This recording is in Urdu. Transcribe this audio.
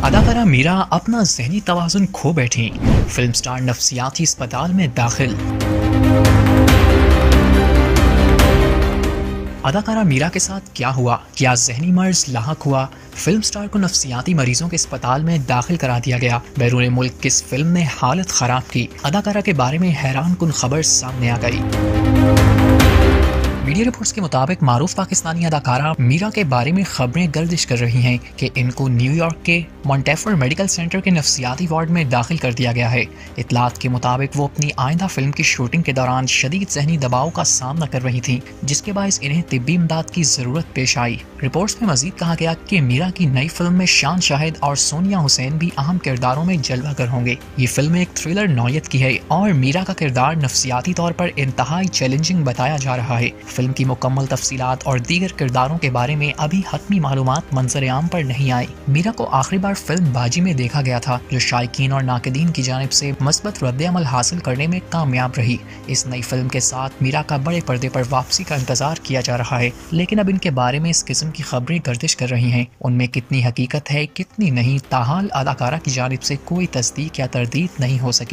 اداکارہ میرا اپنا ذہنی توازن کھو بیٹھی، فلم سٹار نفسیاتی اسپتال میں داخل۔ اداکارہ میرا کے ساتھ کیا ہوا؟ کیا ذہنی مرض لاحق ہوا؟ فلم سٹار کو نفسیاتی مریضوں کے اسپتال میں داخل کرا دیا گیا۔ بیرون ملک کس فلم نے حالت خراب کی؟ اداکارہ کے بارے میں حیران کن خبر سامنے آ گئی۔ میڈیا رپورٹس کے مطابق معروف پاکستانی اداکارہ میرا کے بارے میں خبریں گردش کر رہی ہیں کہ ان کو نیو یارک کے مونٹیفر میڈیکل سینٹر کے نفسیاتی وارڈ میں داخل کر دیا گیا ہے۔ اطلاعات کے مطابق وہ اپنی آئندہ فلم کی شوٹنگ کے دوران شدید ذہنی دباؤ کا سامنا کر رہی تھیں، جس کے باعث انہیں طبی امداد کی ضرورت پیش آئی۔ رپورٹس میں مزید کہا گیا کہ میرا کی نئی فلم میں شان شاہد اور سونیا حسین بھی اہم کرداروں میں جلوہ گر ہوں گے۔ یہ فلم ایک تھرلر نوعیت کی ہے اور میرا کا کردار نفسیاتی طور پر انتہائی چیلنجنگ بتایا جا رہا ہے۔ فلم کی مکمل تفصیلات اور دیگر کرداروں کے بارے میں ابھی حتمی معلومات منظر عام پر نہیں آئی۔ میرا کو آخری بار فلم باجی میں دیکھا گیا تھا، جو شائقین اور ناقدین کی جانب سے مثبت رد عمل حاصل کرنے میں کامیاب رہی۔ اس نئی فلم کے ساتھ میرا کا بڑے پردے پر واپسی کا انتظار کیا جا رہا ہے، لیکن اب ان کے بارے میں اس قسم کی خبریں گردش کر رہی ہیں۔ ان میں کتنی حقیقت ہے، کتنی نہیں، تاحال اداکارہ کی جانب سے کوئی تصدیق یا تردید نہیں ہو سکی۔